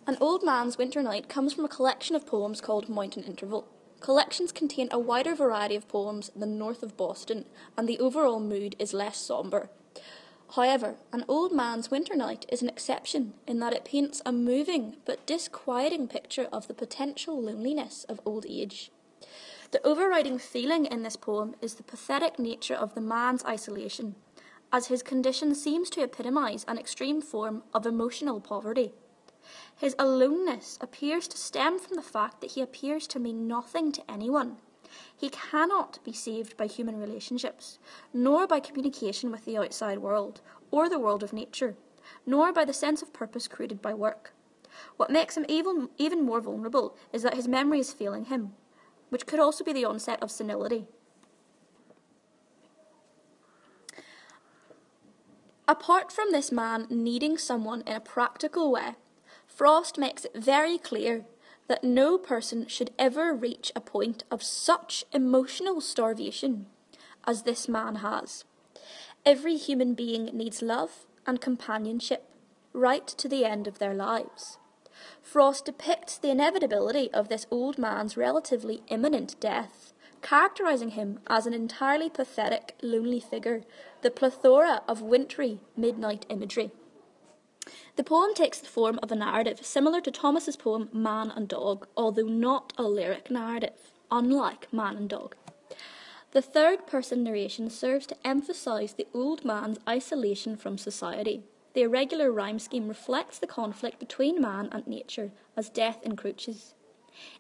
An Old Man's Winter Night comes from a collection of poems called Mountain Interval. Collections contain a wider variety of poems than North of Boston, and the overall mood is less sombre. However, An Old Man's Winter Night is an exception in that it paints a moving but disquieting picture of the potential loneliness of old age. The overriding feeling in this poem is the pathetic nature of the man's isolation, as his condition seems to epitomise an extreme form of emotional poverty. His aloneness appears to stem from the fact that he appears to mean nothing to anyone. He cannot be saved by human relationships, nor by communication with the outside world, or the world of nature, nor by the sense of purpose created by work. What makes him even more vulnerable is that his memory is failing him, which could also be the onset of senility. Apart from this man needing someone in a practical way, Frost makes it very clear that no person should ever reach a point of such emotional starvation as this man has. Every human being needs love and companionship right to the end of their lives. Frost depicts the inevitability of this old man's relatively imminent death, characterising him as an entirely pathetic, lonely figure, the plethora of wintry midnight imagery. The poem takes the form of a narrative similar to Thomas's poem Man and Dog, although not a lyric narrative, unlike Man and Dog. The third-person narration serves to emphasise the old man's isolation from society. The irregular rhyme scheme reflects the conflict between man and nature as death encroaches.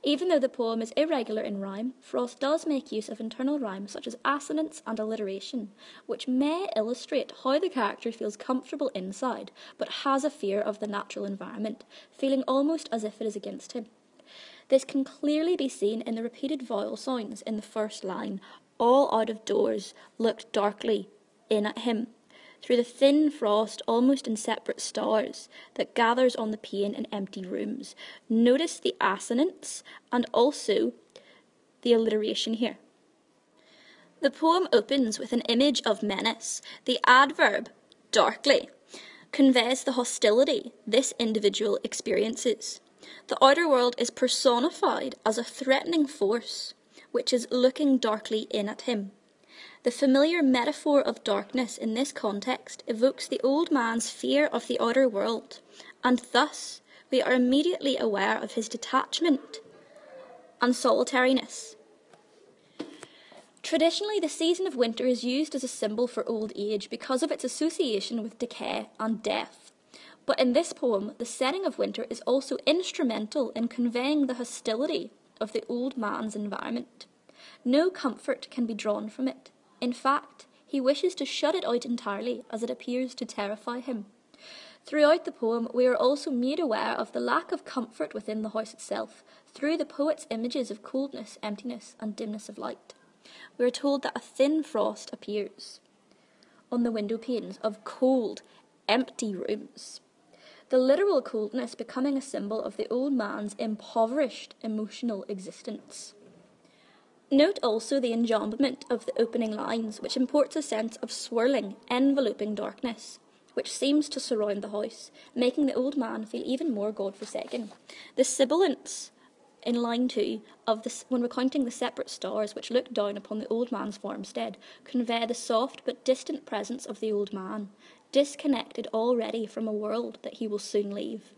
Even though the poem is irregular in rhyme, Frost does make use of internal rhymes such as assonance and alliteration, which may illustrate how the character feels comfortable inside, but has a fear of the natural environment, feeling almost as if it is against him. This can clearly be seen in the repeated vowel sounds in the first line, all out of doors, looked darkly in at him, through the thin frost, almost in separate stars, that gathers on the pane in empty rooms. Notice the assonance and also the alliteration here. The poem opens with an image of menace. The adverb, darkly, conveys the hostility this individual experiences. The outer world is personified as a threatening force, which is looking darkly in at him. The familiar metaphor of darkness in this context evokes the old man's fear of the outer world, and thus we are immediately aware of his detachment and solitariness. Traditionally, the season of winter is used as a symbol for old age because of its association with decay and death. But in this poem, the setting of winter is also instrumental in conveying the hostility of the old man's environment. No comfort can be drawn from it. In fact, he wishes to shut it out entirely, as it appears to terrify him. Throughout the poem, we are also made aware of the lack of comfort within the house itself, through the poet's images of coldness, emptiness, and dimness of light. We are told that a thin frost appears on the window panes of cold, empty rooms, the literal coldness becoming a symbol of the old man's impoverished emotional existence. Note also the enjambment of the opening lines, which imports a sense of swirling, enveloping darkness, which seems to surround the house, making the old man feel even more God-forsaken. The sibilance in line 2 of this, when recounting the separate stars which look down upon the old man's farmstead, convey the soft but distant presence of the old man, disconnected already from a world that he will soon leave.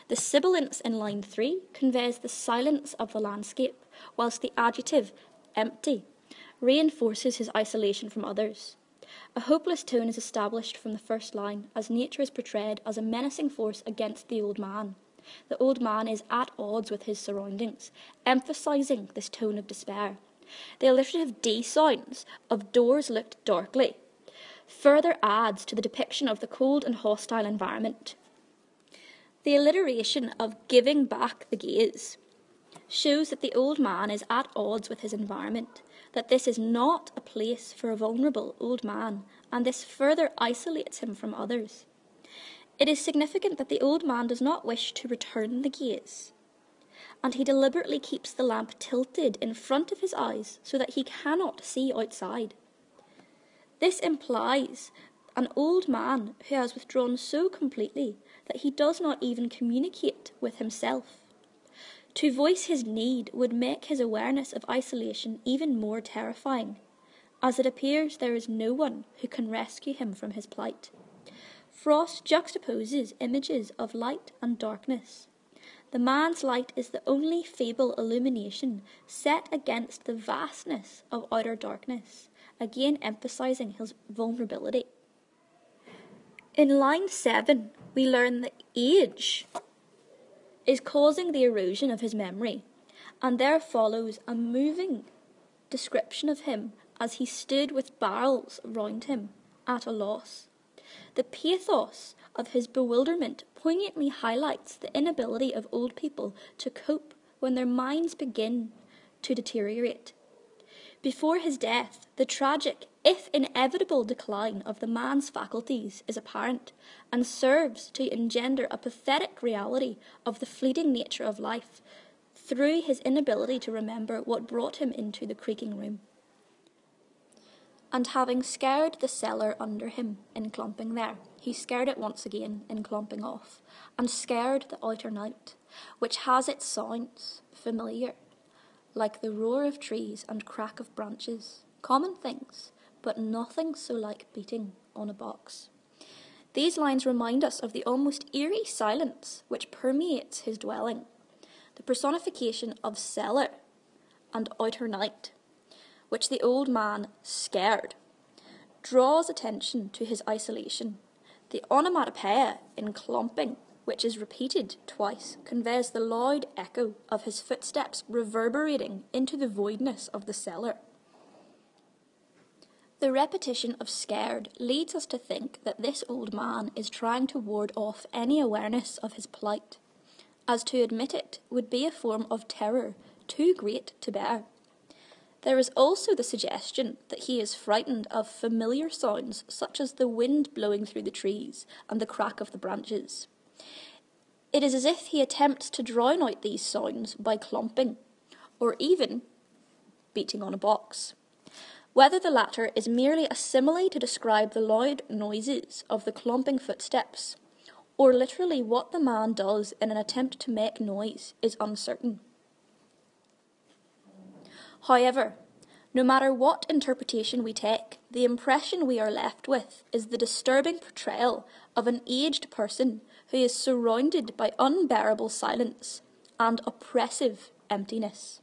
The sibilance in line 3 conveys the silence of the landscape, whilst the adjective empty reinforces his isolation from others. A hopeless tone is established from the first line, as nature is portrayed as a menacing force against the old man. The old man is at odds with his surroundings, emphasising this tone of despair. The alliterative D sounds of doors looked darkly further adds to the depiction of the cold and hostile environment. The alliteration of giving back the gaze shows that the old man is at odds with his environment, that this is not a place for a vulnerable old man, and this further isolates him from others. It is significant that the old man does not wish to return the gaze, and he deliberately keeps the lamp tilted in front of his eyes so that he cannot see outside. This implies an old man who has withdrawn so completely that he does not even communicate with himself. To voice his need would make his awareness of isolation even more terrifying, as it appears there is no one who can rescue him from his plight. Frost juxtaposes images of light and darkness. The man's light is the only feeble illumination set against the vastness of outer darkness, again emphasising his vulnerability. In line 7, we learn that age is causing the erosion of his memory, and there follows a moving description of him as he stood with barrels round him, at a loss. The pathos of his bewilderment poignantly highlights the inability of old people to cope when their minds begin to deteriorate. Before his death, the tragic, if inevitable, decline of the man's faculties is apparent and serves to engender a pathetic reality of the fleeting nature of life through his inability to remember what brought him into the creaking room. And having scared the cellar under him in clumping there, he scared it once again in clumping off, and scared the outer night, which has its sounds familiar, like the roar of trees and crack of branches, common things, but nothing so like beating on a box. These lines remind us of the almost eerie silence which permeates his dwelling, the personification of cellar and outer night, which the old man, scared, draws attention to his isolation. The onomatopoeia in clumping, which is repeated twice, conveys the loud echo of his footsteps reverberating into the voidness of the cellar. The repetition of scared leads us to think that this old man is trying to ward off any awareness of his plight, as to admit it would be a form of terror too great to bear. There is also the suggestion that he is frightened of familiar sounds such as the wind blowing through the trees and the crack of the branches. It is as if he attempts to drown out these sounds by clumping, or even beating on a box. Whether the latter is merely a simile to describe the loud noises of the clumping footsteps, or literally what the man does in an attempt to make noise, is uncertain. However, no matter what interpretation we take, the impression we are left with is the disturbing portrayal of an aged person who is surrounded by unbearable silence and oppressive emptiness.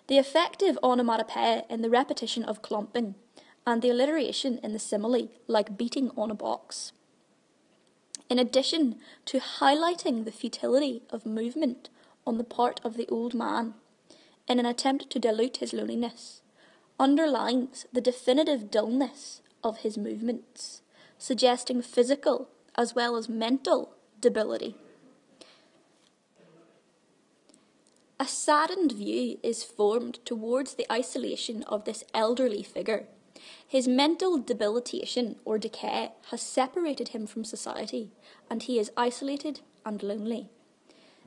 The effective onomatopoeia in the repetition of clumping and the alliteration in the simile, like beating on a box, in addition to highlighting the futility of movement on the part of the old man in an attempt to dilute his loneliness, underlines the definitive dullness of his movements, suggesting physical as well as mental debility. A saddened view is formed towards the isolation of this elderly figure. His mental debilitation or decay has separated him from society, and he is isolated and lonely.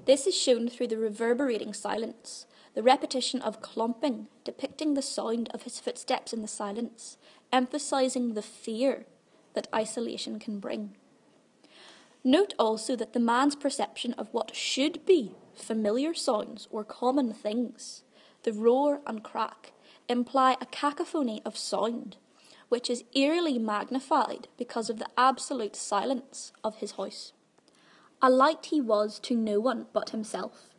This is shown through the reverberating silence, the repetition of clumping, depicting the sound of his footsteps in the silence, emphasising the fear that isolation can bring. Note also that the man's perception of what should be familiar sounds or common things, the roar and crack, imply a cacophony of sound, which is eerily magnified because of the absolute silence of his house. A light he was to no one but himself.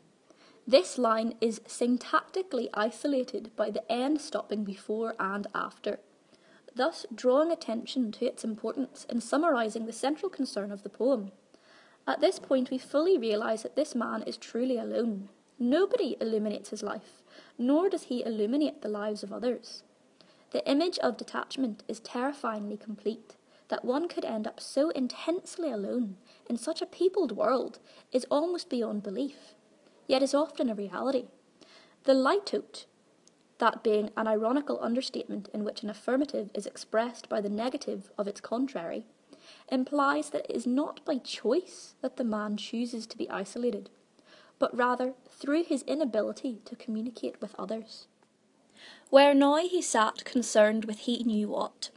This line is syntactically isolated by the end stopping before and after, thus drawing attention to its importance in summarising the central concern of the poem. At this point we fully realise that this man is truly alone. Nobody illuminates his life, nor does he illuminate the lives of others. The image of detachment is terrifyingly complete. That one could end up so intensely alone in such a peopled world is almost beyond belief, yet is often a reality. The litote, that being an ironical understatement in which an affirmative is expressed by the negative of its contrary, implies that it is not by choice that the man chooses to be isolated, but rather through his inability to communicate with others. Where now he sat concerned with he knew what,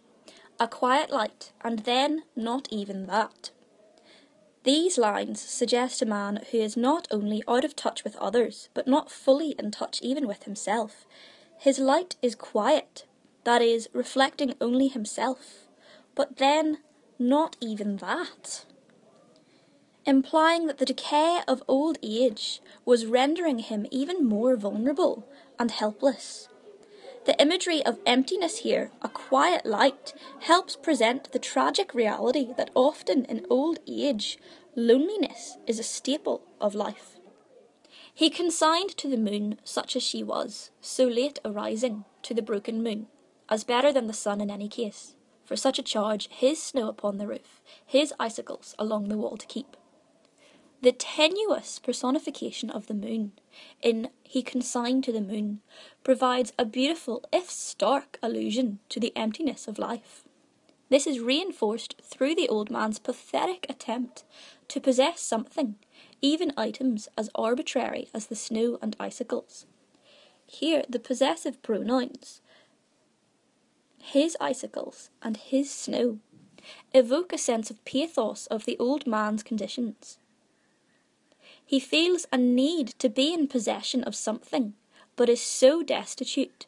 a quiet light, and then not even that. These lines suggest a man who is not only out of touch with others, but not fully in touch even with himself. His light is quiet, that is, reflecting only himself, but then not even that, implying that the decay of old age was rendering him even more vulnerable and helpless. The imagery of emptiness here, a quiet light, helps present the tragic reality that often in old age, loneliness is a staple of life. He consigned to the moon such as she was, so late arising, to the broken moon, as better than the sun in any case, for such a charge his snow upon the roof, his icicles along the wall to keep. The tenuous personification of the moon, in He consigned to the moon, provides a beautiful, if stark, allusion to the emptiness of life. This is reinforced through the old man's pathetic attempt to possess something, even items as arbitrary as the snow and icicles. Here the possessive pronouns, his icicles and his snow, evoke a sense of pathos of the old man's conditions. He feels a need to be in possession of something, but is so destitute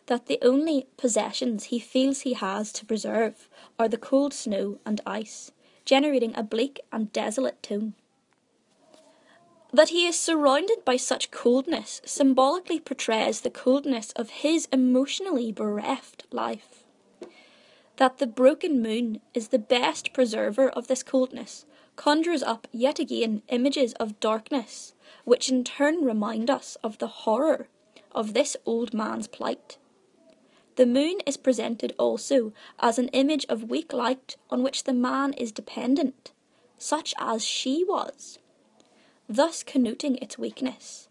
that the only possessions he feels he has to preserve are the cold snow and ice, generating a bleak and desolate tone. That he is surrounded by such coldness symbolically portrays the coldness of his emotionally bereft life. That the broken moon is the best preserver of this coldness conjures up yet again images of darkness, which in turn remind us of the horror of this old man's plight. The moon is presented also as an image of weak light on which the man is dependent, such as she was, thus connoting its weakness,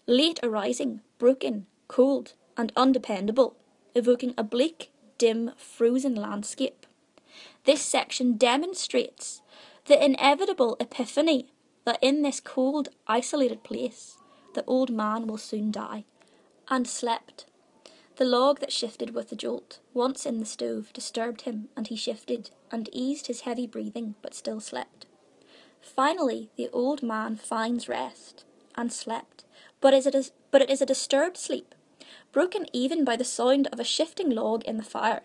late arising, broken, cold, and undependable, evoking a bleak, dim, frozen landscape. This section demonstrates the inevitable epiphany that in this cold, isolated place, the old man will soon die, and slept. The log that shifted with the jolt, once in the stove, disturbed him, and he shifted, and eased his heavy breathing, but still slept. Finally, the old man finds rest, and slept, but it is a disturbed sleep, broken even by the sound of a shifting log in the fire.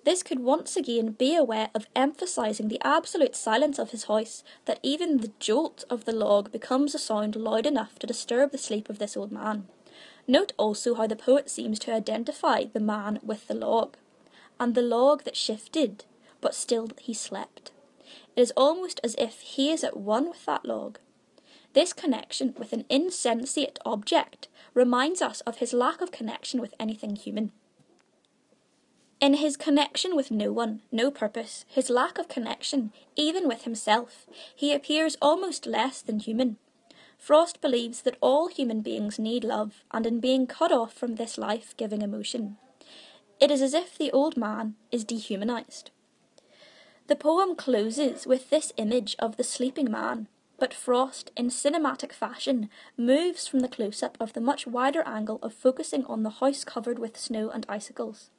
This could once again be a way of emphasising the absolute silence of his house, that even the jolt of the log becomes a sound loud enough to disturb the sleep of this old man. Note also how the poet seems to identify the man with the log, and the log that shifted, but still he slept. It is almost as if he is at one with that log. This connection with an insensate object reminds us of his lack of connection with anything human. In his connection with no one, no purpose, his lack of connection, even with himself, he appears almost less than human. Frost believes that all human beings need love, and in being cut off from this life-giving emotion, it is as if the old man is dehumanized. The poem closes with this image of the sleeping man, but Frost, in cinematic fashion, moves from the close-up of the much wider angle of focusing on the house covered with snow and icicles,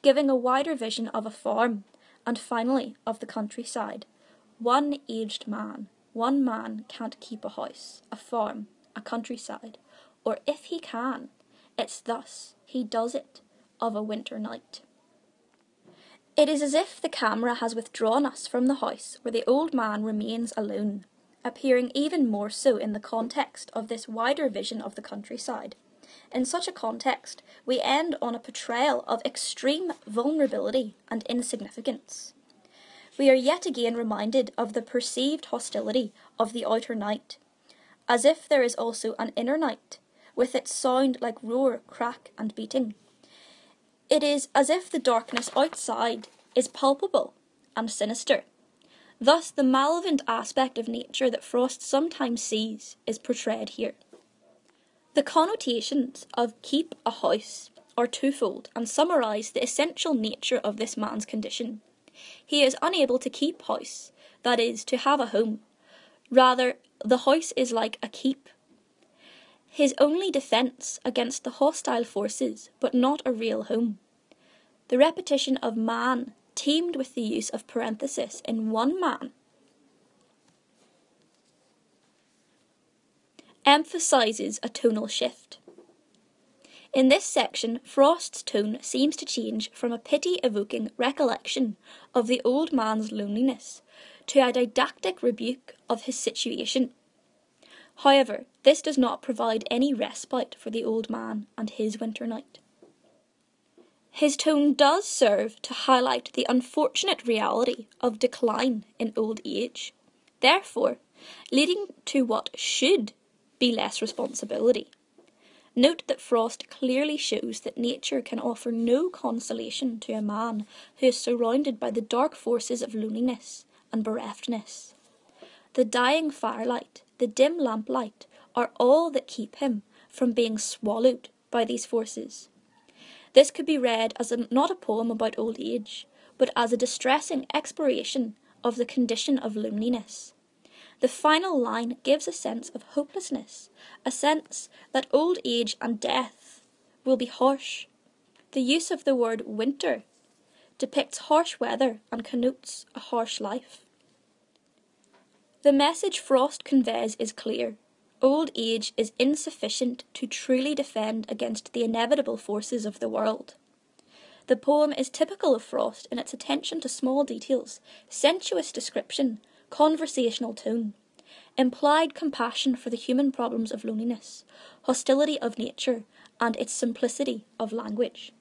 giving a wider vision of a farm, and finally of the countryside. One aged man, one man can't keep a house, a farm, a countryside, or if he can, it's thus he does it of a winter night. It is as if the camera has withdrawn us from the house where the old man remains alone, appearing even more so in the context of this wider vision of the countryside. In such a context, we end on a portrayal of extreme vulnerability and insignificance. We are yet again reminded of the perceived hostility of the outer night, as if there is also an inner night, with its sound like roar, crack, and beating. It is as if the darkness outside is palpable and sinister. Thus, the malevolent aspect of nature that Frost sometimes sees is portrayed here. The connotations of keep a house are twofold and summarise the essential nature of this man's condition. He is unable to keep house, that is, to have a home. Rather, the house is like a keep. His only defence against the hostile forces, but not a real home. The repetition of man, teamed with the use of parenthesis in one man, emphasises a tonal shift. In this section, Frost's tone seems to change from a pity-evoking recollection of the old man's loneliness to a didactic rebuke of his situation. However, this does not provide any respite for the old man and his winter night. His tone does serve to highlight the unfortunate reality of decline in old age, therefore leading to what should be less responsibility. Note that Frost clearly shows that nature can offer no consolation to a man who is surrounded by the dark forces of loneliness and bereftness. The dying firelight, the dim lamplight, are all that keep him from being swallowed by these forces. This could be read as not a poem about old age, but as a distressing exploration of the condition of loneliness. The final line gives a sense of hopelessness, a sense that old age and death will be harsh. The use of the word winter depicts harsh weather and connotes a harsh life. The message Frost conveys is clear. Old age is insufficient to truly defend against the inevitable forces of the world. The poem is typical of Frost in its attention to small details, sensuous description, conversational tone, implied compassion for the human problems of loneliness, hostility of nature, and its simplicity of language.